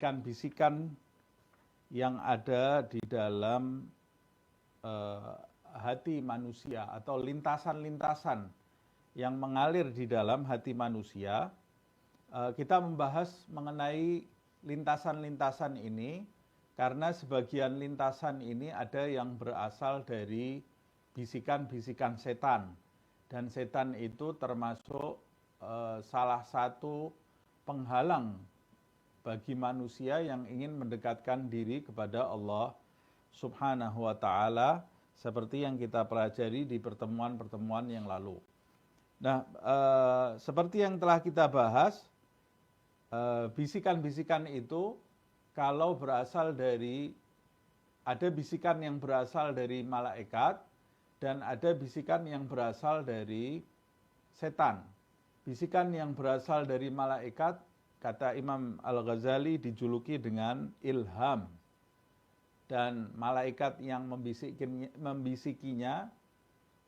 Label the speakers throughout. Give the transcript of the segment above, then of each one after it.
Speaker 1: bisikan yang ada di dalam hati manusia atau lintasan-lintasan yang mengalir di dalam hati manusia. Kita membahas mengenai lintasan-lintasan ini karena sebagian lintasan ini ada yang berasal dari bisikan-bisikan setan, dan setan itu termasuk salah satu penghalang bagi manusia yang ingin mendekatkan diri kepada Allah Subhanahu wa ta'ala, seperti yang kita pelajari di pertemuan-pertemuan yang lalu. Nah, seperti yang telah kita bahas, bisikan-bisikan itu kalau berasal dari, ada bisikan yang berasal dari malaikat dan ada bisikan yang berasal dari setan. Bisikan yang berasal dari malaikat, kata Imam Al-Ghazali, dijuluki dengan ilham, dan malaikat yang membisikinya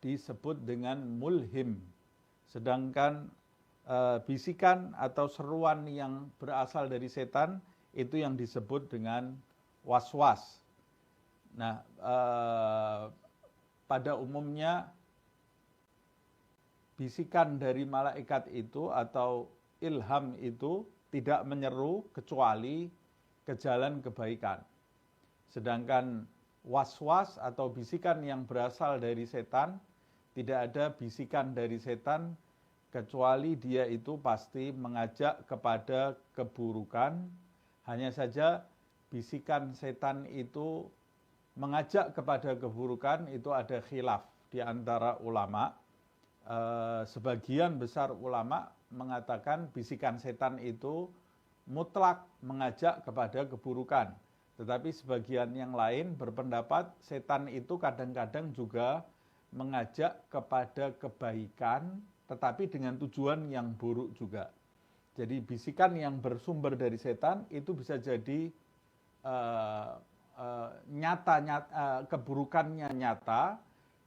Speaker 1: disebut dengan mulhim. Sedangkan bisikan atau seruan yang berasal dari setan itu yang disebut dengan waswas. Nah, pada umumnya bisikan dari malaikat itu atau ilham itu tidak menyeru kecuali ke jalan kebaikan. Sedangkan waswas atau bisikan yang berasal dari setan, tidak ada bisikan dari setan kecuali dia itu pasti mengajak kepada keburukan. Hanya saja bisikan setan itu mengajak kepada keburukan itu ada khilaf di antara ulama. Sebagian besar ulama mengatakan bisikan setan itu mutlak mengajak kepada keburukan. Tetapi sebagian yang lain berpendapat setan itu kadang-kadang juga mengajak kepada kebaikan, tetapi dengan tujuan yang buruk juga. Jadi bisikan yang bersumber dari setan itu bisa jadi keburukannya nyata,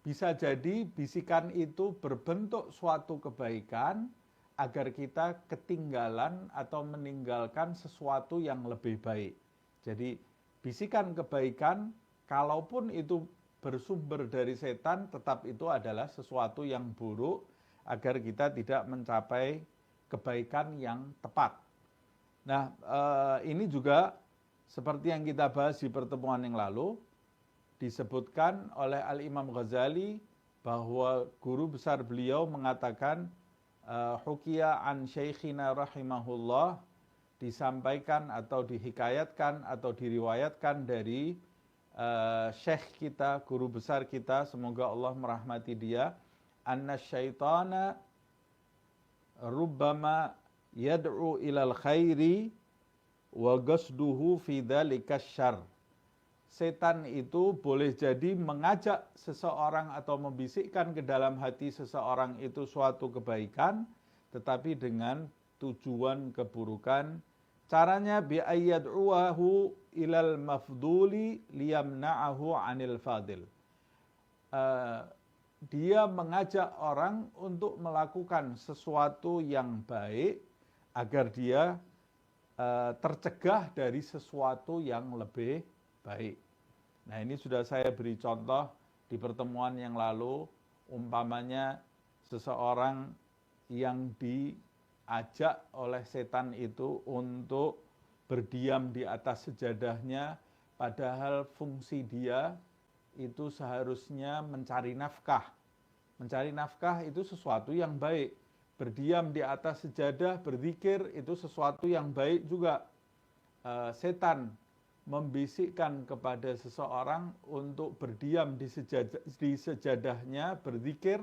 Speaker 1: bisa jadi bisikan itu berbentuk suatu kebaikan agar kita ketinggalan atau meninggalkan sesuatu yang lebih baik. Jadi bisikan kebaikan, kalaupun itu bersumber dari setan, tetap itu adalah sesuatu yang buruk agar kita tidak mencapai kebaikan yang tepat. Nah, ini juga seperti yang kita bahas di pertemuan yang lalu, disebutkan oleh Al-Imam Ghazali bahwa guru besar beliau mengatakan, hukiya an syaikhina rahimahullah, disampaikan atau dihikayatkan atau diriwayatkan dari syekh kita, guru besar kita, semoga Allah merahmati dia, anna syaitana rubbama yad'u ilal khairi wa qasduhu fi dzalika syarr. Setan itu boleh jadi mengajak seseorang atau membisikkan ke dalam hati seseorang itu suatu kebaikan, tetapi dengan tujuan keburukan. Caranya bi'ayyad'uahu ilal mafduli liyamna'ahu anil fadil. Dia mengajak orang untuk melakukan sesuatu yang baik agar dia tercegah dari sesuatu yang lebih baik. Nah, ini sudah saya beri contoh di pertemuan yang lalu, umpamanya seseorang yang diajak oleh setan itu untuk berdiam di atas sejadahnya, padahal fungsi dia itu seharusnya mencari nafkah. Mencari nafkah itu sesuatu yang baik. Berdiam di atas sejadah, berzikir itu sesuatu yang baik juga. Setan membisikkan kepada seseorang untuk berdiam di sejadahnya, berzikir,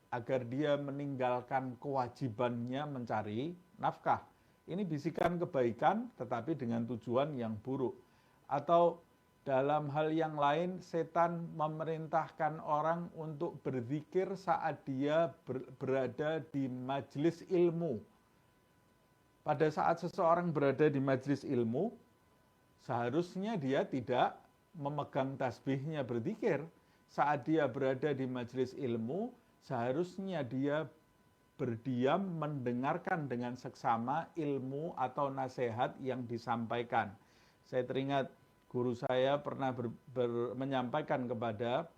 Speaker 1: agar dia meninggalkan kewajibannya mencari nafkah. Ini bisikan kebaikan tetapi dengan tujuan yang buruk. Atau dalam hal yang lain, setan memerintahkan orang untuk berzikir saat dia berada di majelis ilmu. Pada saat seseorang berada di majelis ilmu, seharusnya dia tidak memegang tasbihnya berzikir. Saat dia berada di majelis ilmu, seharusnya dia berdiam mendengarkan dengan seksama ilmu atau nasihat yang disampaikan. Saya teringat guru saya pernah menyampaikan kepada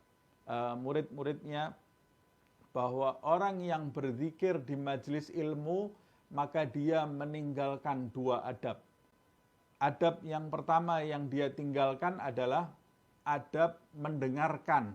Speaker 1: murid-muridnya bahwa orang yang berzikir di majelis ilmu maka dia meninggalkan dua adab. Adab yang pertama yang dia tinggalkan adalah adab mendengarkan.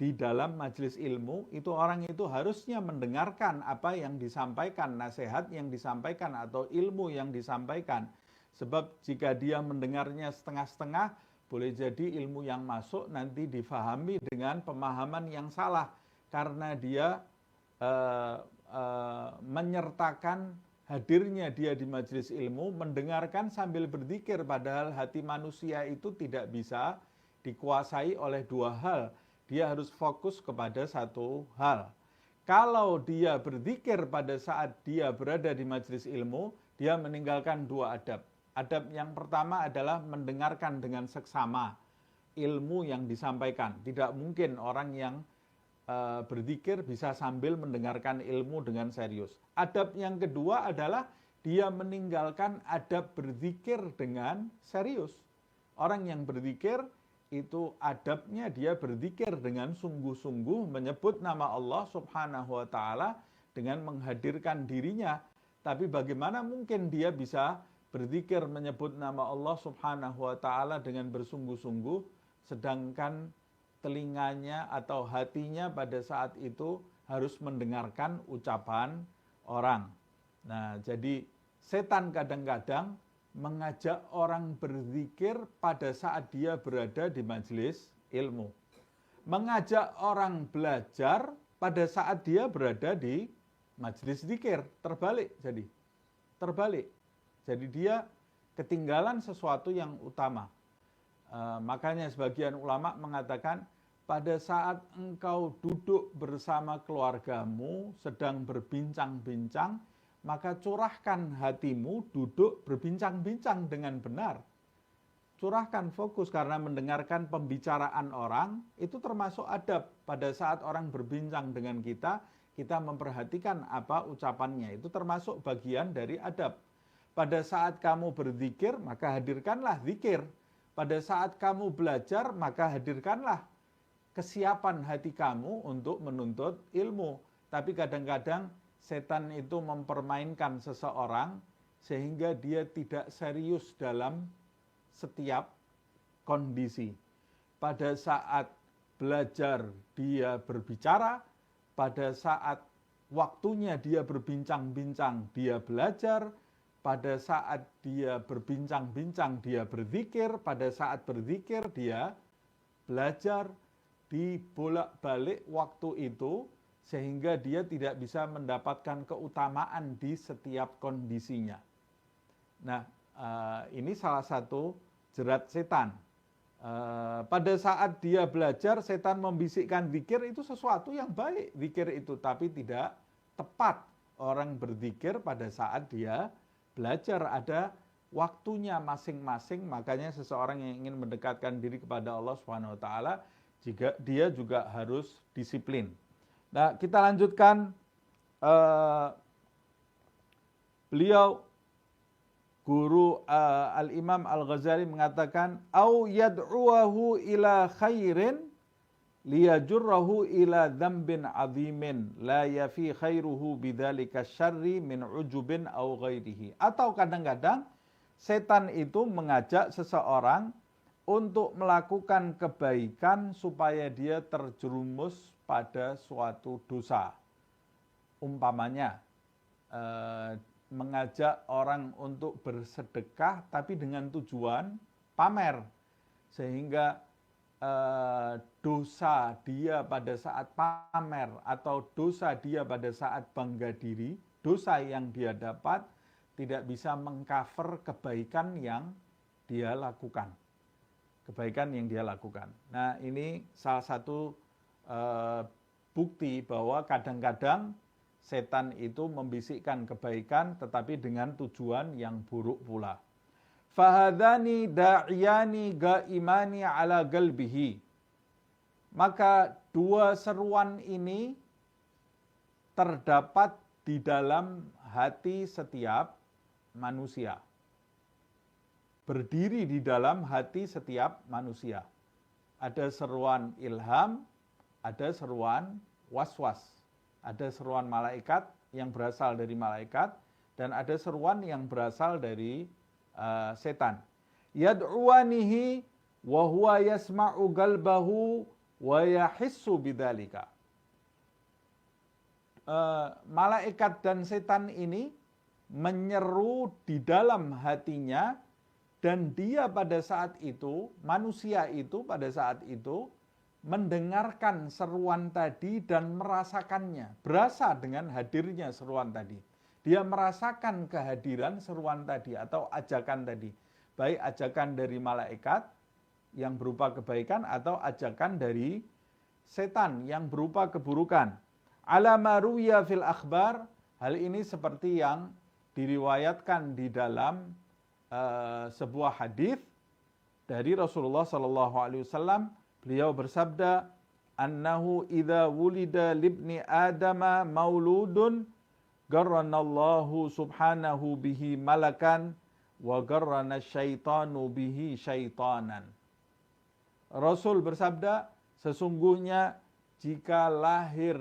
Speaker 1: Di dalam majelis ilmu itu orang itu harusnya mendengarkan apa yang disampaikan, nasihat yang disampaikan atau ilmu yang disampaikan. Sebab jika dia mendengarnya setengah-setengah, boleh jadi ilmu yang masuk nanti difahami dengan pemahaman yang salah. Karena dia menyertakan hadirnya dia di majelis ilmu, mendengarkan sambil berzikir, padahal hati manusia itu tidak bisa dikuasai oleh dua hal. Dia harus fokus kepada satu hal. Kalau dia berzikir pada saat dia berada di majelis ilmu, dia meninggalkan dua adab. Adab yang pertama adalah mendengarkan dengan seksama ilmu yang disampaikan. Tidak mungkin orang yang berzikir bisa sambil mendengarkan ilmu dengan serius. Adab yang kedua adalah dia meninggalkan adab berzikir dengan serius. Orang yang berzikir itu adabnya dia berzikir dengan sungguh-sungguh menyebut nama Allah Subhanahu wa taala dengan menghadirkan dirinya. Tapi bagaimana mungkin dia bisa berzikir menyebut nama Allah Subhanahu wa taala dengan bersungguh-sungguh sedangkan telinganya atau hatinya pada saat itu harus mendengarkan ucapan orang. Nah, jadi setan kadang-kadang mengajak orang berzikir pada saat dia berada di majelis ilmu. Mengajak orang belajar pada saat dia berada di majelis zikir. Terbalik jadi. Terbalik. Jadi dia ketinggalan sesuatu yang utama. Makanya sebagian ulama mengatakan pada saat engkau duduk bersama keluargamu sedang berbincang-bincang, maka curahkan hatimu duduk berbincang-bincang dengan benar. Curahkan fokus karena mendengarkan pembicaraan orang, itu termasuk adab. Pada saat orang berbincang dengan kita, kita memperhatikan apa ucapannya. Itu termasuk bagian dari adab. Pada saat kamu berzikir, maka hadirkanlah zikir. Pada saat kamu belajar, maka hadirkanlah kesiapan hati kamu untuk menuntut ilmu. Tapi kadang-kadang setan itu mempermainkan seseorang sehingga dia tidak serius dalam setiap kondisi. Pada saat belajar dia berbicara, pada saat waktunya dia berbincang-bincang dia belajar, pada saat dia berbincang-bincang dia berzikir, pada saat berzikir dia belajar, dibolak-balik waktu itu sehingga dia tidak bisa mendapatkan keutamaan di setiap kondisinya. Nah, ini salah satu jerat setan. Pada saat dia belajar, setan membisikkan zikir itu sesuatu yang baik, zikir itu, tapi tidak tepat orang berzikir pada saat dia belajar. Ada waktunya masing-masing, makanya seseorang yang ingin mendekatkan diri kepada Allah Subhanahu wa taala, jika dia juga harus disiplin. Nah, kita lanjutkan. Beliau guru Al-Imam Al-Ghazali mengatakan, au yad'uahu ila khairin liyajurrahu ila dzambin azimin la yafi khairuhu bidzalika syarri min ujubin au ghairihi. Atau kadang-kadang setan itu mengajak seseorang untuk melakukan kebaikan supaya dia terjerumus pada suatu dosa. Umpamanya mengajak orang untuk bersedekah tapi dengan tujuan pamer, sehingga dosa dia pada saat pamer atau dosa dia pada saat bangga diri, dosa yang dia dapat tidak bisa mengcover kebaikan yang dia lakukan. Kebaikan yang dia lakukan. Nah, ini salah satu bukti bahwa kadang-kadang setan itu membisikkan kebaikan tetapi dengan tujuan yang buruk pula. Fahadani da'iyani ga'imani ala galbihi. Maka dua seruan ini terdapat di dalam hati setiap manusia. Berdiri di dalam hati setiap manusia. Ada seruan ilham, ada seruan was-was. Ada seruan malaikat yang berasal dari malaikat, dan ada seruan yang berasal dari setan. Yad'uanihi wa huwa yasma'u qalbahu wa yahissu bidzalika. Malaikat dan setan ini menyeru di dalam hatinya, dan dia pada saat itu, manusia itu pada saat itu mendengarkan seruan tadi dan merasakannya, berasa dengan hadirnya seruan tadi. Dia merasakan kehadiran seruan tadi atau ajakan tadi, baik ajakan dari malaikat yang berupa kebaikan atau ajakan dari setan yang berupa keburukan. Ala ma ruwiya fil akhbar, hal ini seperti yang diriwayatkan di dalam sebuah hadis dari Rasulullah sallallahu alaihi wasallam. Beliau bersabda, annahu idza wulida libni adama mauludun garranallahu subhanahu bihi malakan wa garrana syaitanu bihi syaitanan. Rasul bersabda, sesungguhnya jika lahir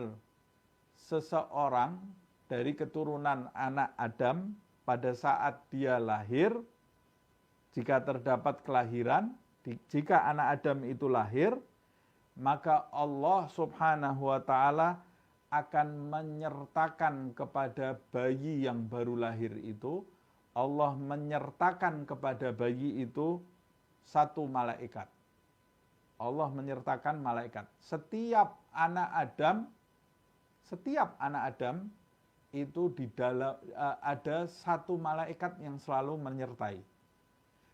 Speaker 1: seseorang dari keturunan anak Adam, pada saat dia lahir, jika terdapat kelahiran, jika anak Adam itu lahir, maka Allah subhanahu wa ta'ala akan menyertakan kepada bayi yang baru lahir itu, Allah menyertakan kepada bayi itu satu malaikat. Allah menyertakan malaikat. Setiap anak Adam itu di dalam ada satu malaikat yang selalu menyertai.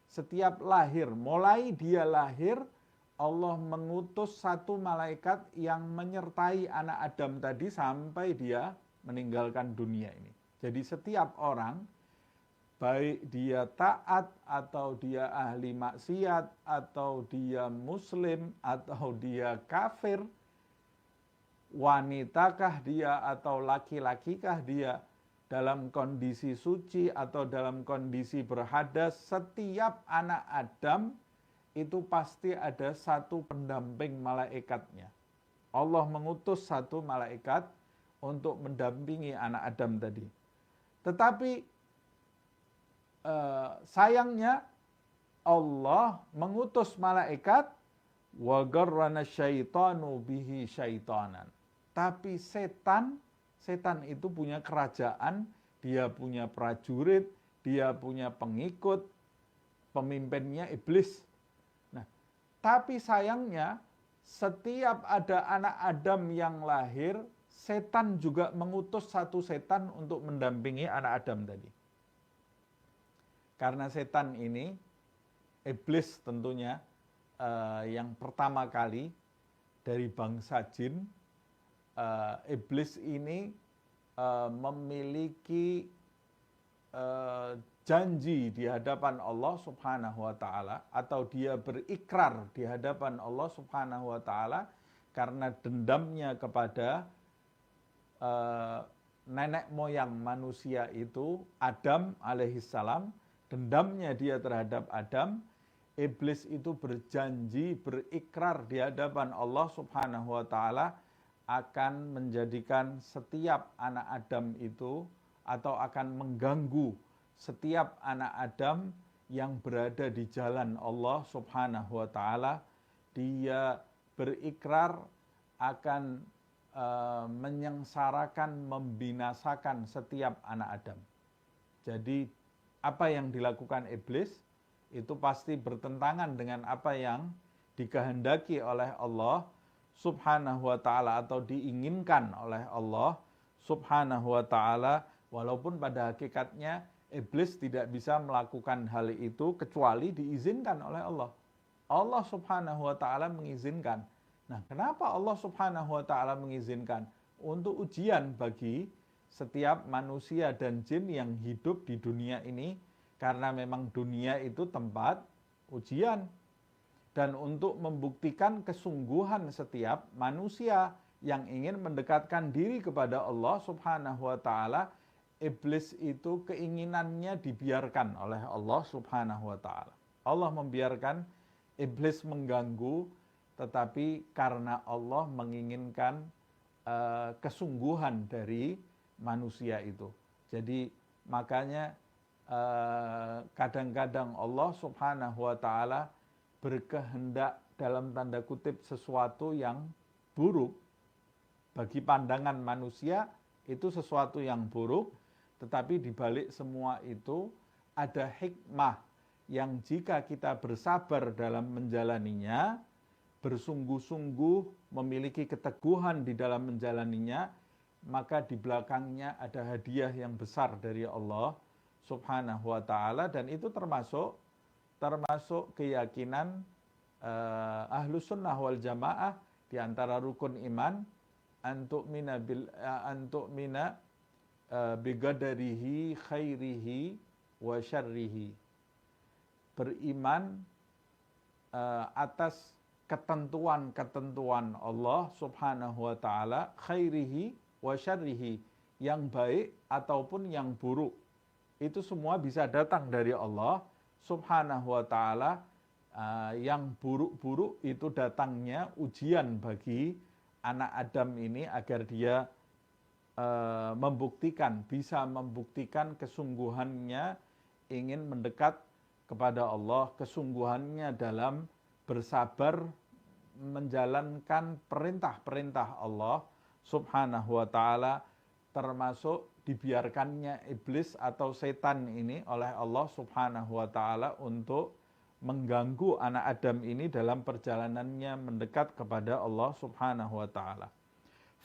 Speaker 1: Setiap lahir, mulai dia lahir, Allah mengutus satu malaikat yang menyertai anak Adam tadi sampai dia meninggalkan dunia ini. Jadi setiap orang, baik dia taat atau dia ahli maksiat atau dia muslim atau dia kafir, wanitakah dia atau laki-lakikah dia, dalam kondisi suci atau dalam kondisi berhadas, setiap anak Adam itu pasti ada satu pendamping malaikatnya. Allah mengutus satu malaikat untuk mendampingi anak Adam tadi. Tetapi sayangnya Allah mengutus malaikat wa garrana syaitanu bihi syaitanan. Tapi setan itu punya kerajaan, dia punya prajurit, dia punya pengikut, pemimpinnya iblis. Nah, tapi sayangnya setiap ada anak Adam yang lahir, setan juga mengutus satu setan untuk mendampingi anak Adam tadi. Karena setan ini, iblis tentunya, yang pertama kali dari bangsa jin, iblis ini memiliki janji di hadapan Allah subhanahu wa ta'ala, atau dia berikrar di hadapan Allah subhanahu wa ta'ala karena dendamnya kepada nenek moyang manusia itu, Adam alaihissalam. Dendamnya dia terhadap Adam, iblis itu berjanji, berikrar di hadapan Allah subhanahu wa ta'ala akan menjadikan setiap anak Adam itu, atau akan mengganggu setiap anak Adam yang berada di jalan Allah subhanahu wa ta'ala. Dia berikrar akan menyengsarakan, membinasakan setiap anak Adam. Jadi apa yang dilakukan iblis itu pasti bertentangan dengan apa yang dikehendaki oleh Allah subhanahu wa ta'ala atau diinginkan oleh Allah subhanahu wa ta'ala, walaupun pada hakikatnya iblis tidak bisa melakukan hal itu kecuali diizinkan oleh Allah. Allah subhanahu wa ta'ala mengizinkan. Nah, kenapa Allah subhanahu wa ta'ala mengizinkan? Untuk ujian bagi setiap manusia dan jin yang hidup di dunia ini, karena memang dunia itu tempat ujian. Dan untuk membuktikan kesungguhan setiap manusia yang ingin mendekatkan diri kepada Allah Subhanahu wa taala, iblis itu keinginannya dibiarkan oleh Allah Subhanahu wa taala. Allah membiarkan iblis mengganggu, tetapi karena Allah menginginkan kesungguhan dari manusia itu. Jadi makanya kadang-kadang Allah Subhanahu wa taala berkehendak dalam tanda kutip sesuatu yang buruk bagi pandangan manusia, itu sesuatu yang buruk, tetapi di balik semua itu ada hikmah yang jika kita bersabar dalam menjalaninya, bersungguh-sungguh memiliki keteguhan di dalam menjalaninya, maka di belakangnya ada hadiah yang besar dari Allah Subhanahu wa taala, dan itu termasuk keyakinan Ahlus Sunnah wal Jamaah di antara rukun iman, antu'mina biqadarihi khairihi wa syarrihi. Beriman atas ketentuan-ketentuan Allah Subhanahu wa taala, khairihi wa syarrihi, yang baik ataupun yang buruk. Itu semua bisa datang dari Allah Subhanahu wa taala. Yang buruk-buruk itu datangnya ujian bagi anak Adam ini agar dia bisa membuktikan kesungguhannya ingin mendekat kepada Allah, kesungguhannya dalam bersabar menjalankan perintah-perintah Allah Subhanahu wa taala, termasuk dibiarkannya iblis atau setan ini oleh Allah Subhanahu wa taala untuk mengganggu anak Adam ini dalam perjalanannya mendekat kepada Allah Subhanahu wa taala.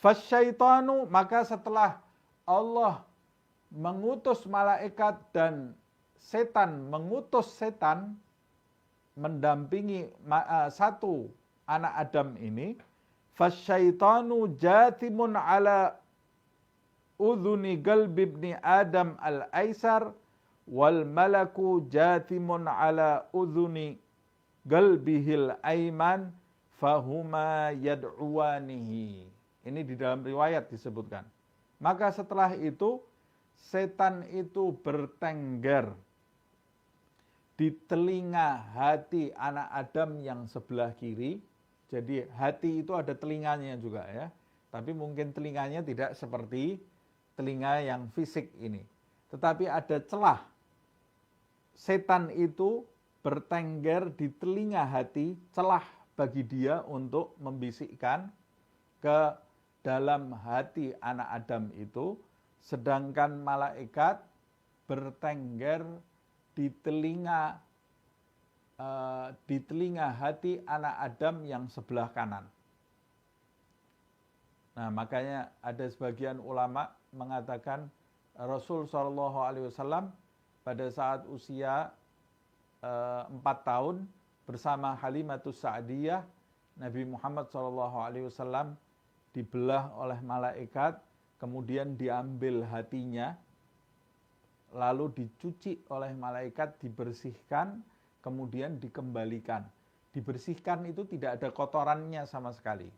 Speaker 1: Fasyaitanu, maka setelah Allah mengutus malaikat dan setan mengutus setan mendampingi satu anak Adam ini, fasyaitanu jathimun ala udhuni qalbi ibni Adam al-aisar wal malaku jathimun ala udhuni qalbihil aiman fahuma yad'uwanihi. Ini di dalam riwayat disebutkan. Maka setelah itu setan itu bertengger di telinga hati anak Adam yang sebelah kiri. Jadi hati itu ada telinganya juga ya. Tapi mungkin telinganya tidak seperti telinga yang fisik ini. Tetapi ada celah. Setan itu bertengger di telinga hati, celah bagi dia untuk membisikkan ke dalam hati anak Adam itu, sedangkan malaikat bertengger di telinga hati anak Adam yang sebelah kanan. Nah, makanya ada sebagian ulama mengatakan Rasul SAW pada saat usia 4 tahun bersama Halimatus Sa'diyah, Nabi Muhammad SAW dibelah oleh malaikat, kemudian diambil hatinya, lalu dicuci oleh malaikat, dibersihkan, kemudian dikembalikan. Dibersihkan itu tidak ada kotorannya sama sekali.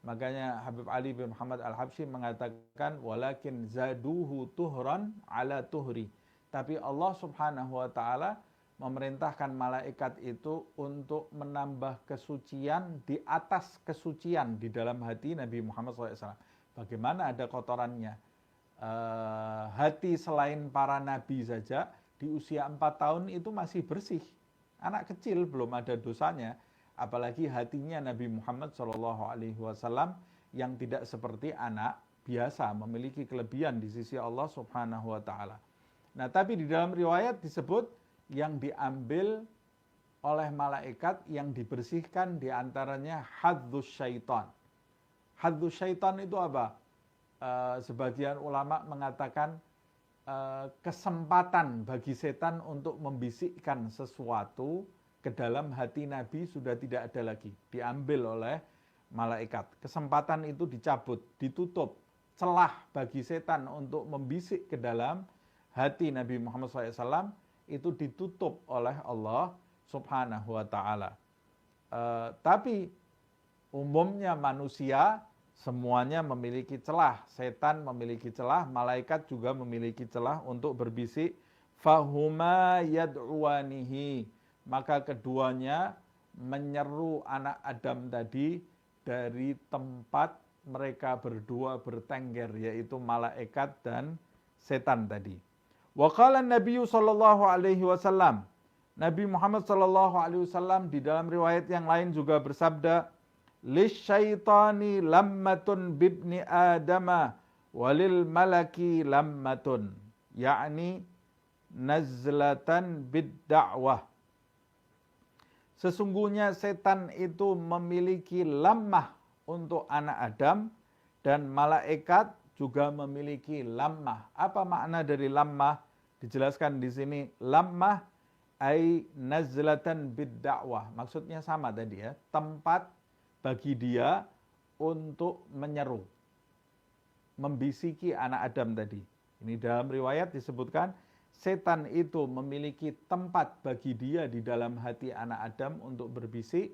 Speaker 1: Makanya Habib Ali bin Muhammad Al-Habsyi mengatakan, walakin zaduhu tuhran ala tuhri. Tapi Allah Subhanahu wa taala memerintahkan malaikat itu untuk menambah kesucian di atas kesucian di dalam hati Nabi Muhammad SAW. Bagaimana ada kotorannya? Hati selain para nabi saja di usia 4 tahun itu masih bersih. Anak kecil belum ada dosanya. Apalagi hatinya Nabi Muhammad SAW yang tidak seperti anak biasa, memiliki kelebihan di sisi Allah Subhanahu wa taala. Nah, tapi di dalam riwayat disebut yang diambil oleh malaikat, yang dibersihkan diantaranya hadzus syaitan. Hadzus syaitan itu apa? Sebagian ulama mengatakan kesempatan bagi setan untuk membisikkan sesuatu ke dalam hati Nabi sudah tidak ada lagi, diambil oleh malaikat. Kesempatan itu dicabut, ditutup. Celah bagi setan untuk membisik ke dalam hati Nabi Muhammad SAW itu ditutup oleh Allah Subhanahu wa taala. Tapi umumnya manusia Semuanya memiliki celah. Setan memiliki celah, malaikat juga memiliki celah untuk berbisik. Fahuma yad'uanihi. Maka keduanya menyeru anak Adam tadi dari tempat mereka berdua bertengger, yaitu malaikat dan setan tadi. Wa qala Nabi sallallahu alaihi wasallam. Nabi Muhammad sallallahu alaihi wasallam di dalam riwayat yang lain juga bersabda, "Lisyaitani lammatun bibni Adama walil malaki lammatun." Yakni nazlatan bid-da'wah. Sesungguhnya setan itu memiliki lammah untuk anak Adam dan malaikat juga memiliki lammah. Apa makna dari lammah? Dijelaskan di sini, lammah ai nazlatan bid-da'wah. Maksudnya sama tadi ya, tempat bagi dia untuk menyeru, membisiki anak Adam tadi. Ini dalam riwayat disebutkan setan itu memiliki tempat bagi dia di dalam hati anak Adam untuk berbisik,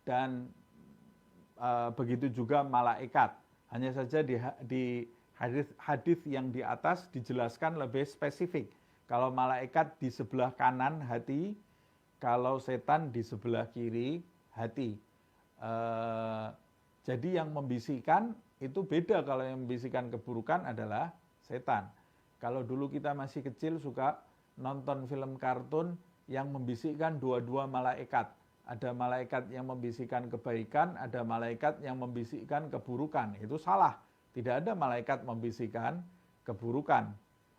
Speaker 1: dan begitu juga malaikat. Hanya saja di hadis yang di atas dijelaskan lebih spesifik. Kalau malaikat di sebelah kanan hati, kalau setan di sebelah kiri hati. Jadi yang membisikkan itu beda. Kalau yang membisikkan keburukan adalah setan. Kalau dulu kita masih kecil suka nonton film kartun yang membisikkan dua-dua malaikat. Ada malaikat yang membisikkan kebaikan, ada malaikat yang membisikkan keburukan. Itu salah. Tidak ada malaikat membisikkan keburukan.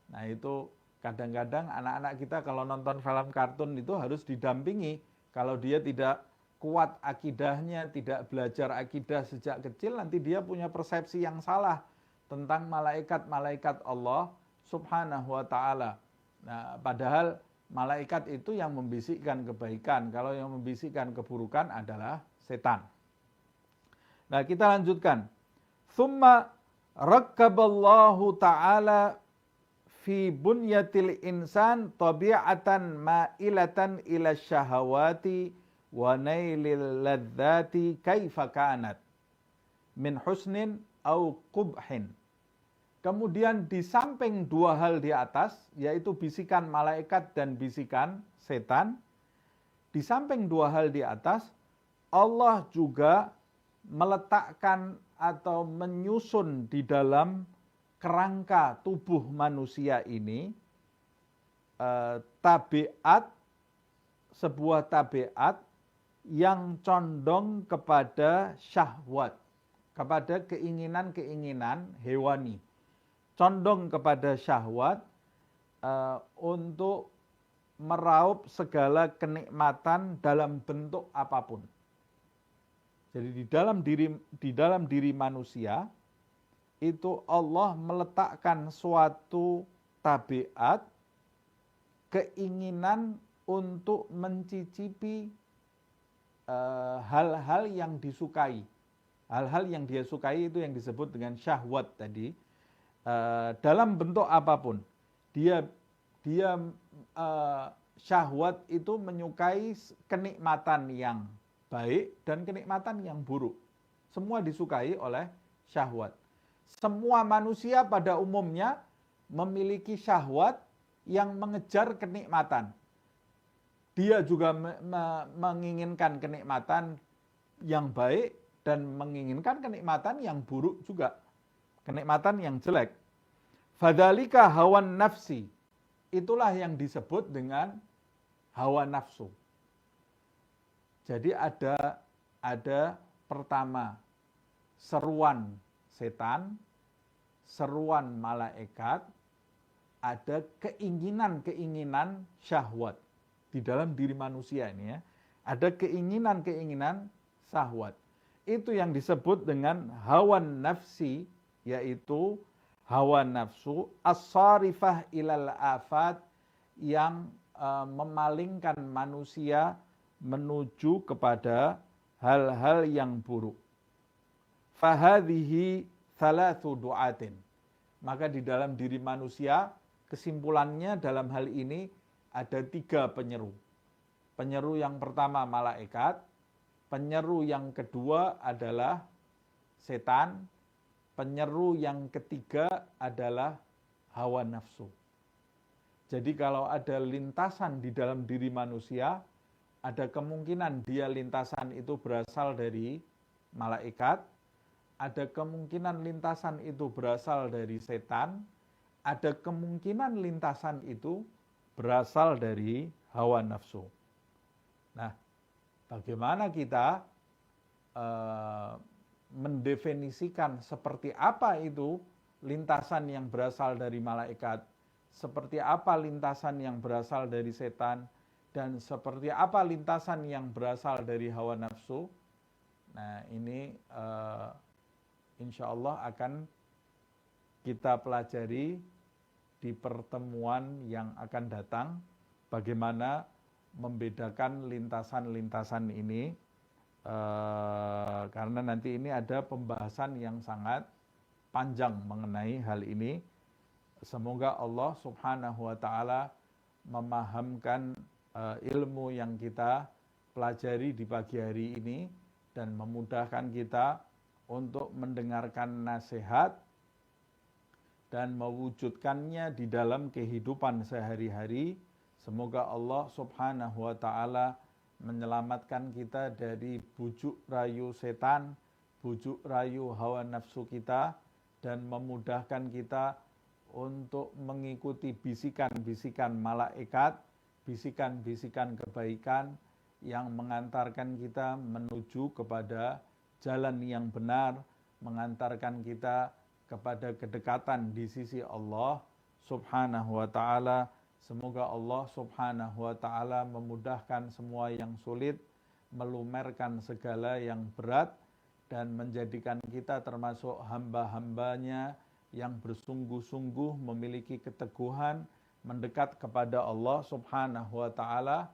Speaker 1: Nah itu kadang-kadang anak-anak kita kalau nonton film kartun itu harus didampingi. Kalau dia tidak kuat akidahnya, tidak belajar akidah sejak kecil, nanti dia punya persepsi yang salah tentang malaikat-malaikat Allah Subhanahu wa ta'ala. Nah, padahal malaikat itu yang membisikkan kebaikan. Kalau yang membisikkan keburukan adalah setan. Nah, kita lanjutkan. Tsumma rakkaballahu ta'ala fi bunyatil insan tabi'atan ma'ilatan ila syahawati wa nailil ladzati kaifa kanat min husnin au qubhin. Kemudian di samping dua hal di atas, yaitu bisikan malaikat dan bisikan setan, di samping dua hal di atas, Allah juga meletakkan atau menyusun di dalam kerangka tubuh manusia ini sebuah tabiat yang condong kepada syahwat, kepada keinginan-keinginan hewani. Condong kepada syahwat untuk meraup segala kenikmatan dalam bentuk apapun. Jadi di dalam diri manusia itu Allah meletakkan suatu tabiat keinginan untuk mencicipi hal-hal yang disukai. Hal-hal yang dia sukai itu yang disebut dengan syahwat tadi. Dalam bentuk apapun, dia syahwat itu menyukai kenikmatan yang baik dan kenikmatan yang buruk. Semua disukai oleh syahwat. Semua manusia pada umumnya memiliki syahwat yang mengejar kenikmatan. Dia juga menginginkan kenikmatan yang baik dan menginginkan kenikmatan yang buruk juga. Kenikmatan yang jelek. Fadzalika hawan nafsi. Itulah yang disebut dengan hawa nafsu. Jadi ada pertama seruan setan, seruan malaikat, ada keinginan-keinginan syahwat di dalam diri manusia ini ya. Ada keinginan-keinginan syahwat. Itu yang disebut dengan hawan nafsi, yaitu hawa nafsu as-sarifah ilal afat, yang memalingkan manusia menuju kepada hal-hal yang buruk. Fahadhihi thalathu du'atin. Maka di dalam diri manusia, kesimpulannya dalam hal ini ada 3 penyeru. Penyeru yang pertama malaikat, penyeru yang kedua adalah setan, penyeru yang ketiga adalah hawa nafsu. Jadi kalau ada lintasan di dalam diri manusia, ada kemungkinan dia lintasan itu berasal dari malaikat, ada kemungkinan lintasan itu berasal dari setan, ada kemungkinan lintasan itu berasal dari hawa nafsu. Nah, bagaimana kita mendefinisikan seperti apa itu lintasan yang berasal dari malaikat, seperti apa lintasan yang berasal dari setan, dan seperti apa lintasan yang berasal dari hawa nafsu. Nah, ini insya Allah akan kita pelajari di pertemuan yang akan datang, bagaimana membedakan lintasan-lintasan ini, karena nanti ini ada pembahasan yang sangat panjang mengenai hal ini. Semoga Allah Subhanahu wa Ta'ala memahamkan ilmu yang kita pelajari di pagi hari ini dan memudahkan kita untuk mendengarkan nasihat dan mewujudkannya di dalam kehidupan sehari-hari. Semoga Allah Subhanahu wa Ta'ala menyelamatkan kita dari bujuk rayu setan, bujuk rayu hawa nafsu kita, dan memudahkan kita untuk mengikuti bisikan-bisikan malaikat, bisikan-bisikan kebaikan yang mengantarkan kita menuju kepada jalan yang benar, mengantarkan kita kepada kedekatan di sisi Allah Subhanahu wa Ta'ala. Semoga Allah Subhanahu wa Ta'ala memudahkan semua yang sulit, melumerkan segala yang berat, dan menjadikan kita termasuk hamba-hambanya yang bersungguh-sungguh memiliki keteguhan mendekat kepada Allah Subhanahu wa Ta'ala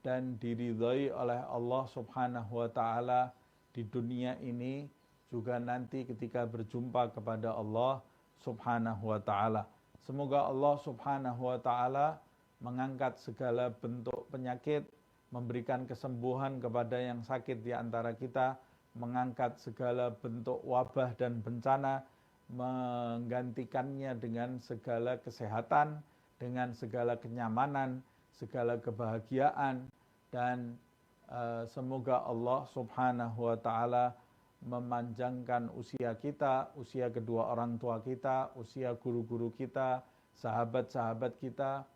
Speaker 1: dan diridhai oleh Allah Subhanahu wa Ta'ala di dunia ini, juga nanti ketika berjumpa kepada Allah Subhanahu wa Ta'ala. Semoga Allah Subhanahu wa Ta'ala mengangkat segala bentuk penyakit, memberikan kesembuhan kepada yang sakit di antara kita, mengangkat segala bentuk wabah dan bencana, menggantikannya dengan segala kesehatan, dengan segala kenyamanan, segala kebahagiaan, dan semoga Allah Subhanahu wa Ta'ala memanjangkan usia kita, usia kedua orang tua kita, usia guru-guru kita, sahabat-sahabat kita,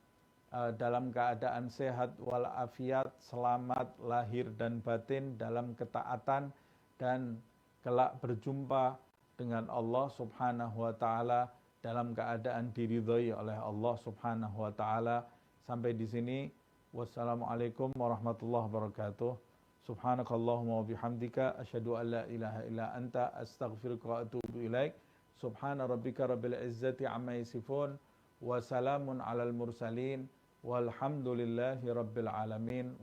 Speaker 1: dalam keadaan sehat walafiat, selamat lahir dan batin dalam ketaatan, dan kelak berjumpa dengan Allah Subhanahu wa Ta'ala dalam keadaan diridhai oleh Allah Subhanahu wa Ta'ala. Sampai di sini. Wassalamualaikum warahmatullahi wabarakatuh. Subhanakallahumma wa bihamdika asyhadu an la ilaha illa anta astaghfiruka wa atubu ilaik. Subhana rabbika rabbil izzati amma yasifun wa salamun alal mursalin walhamdulillahi rabbil alamin.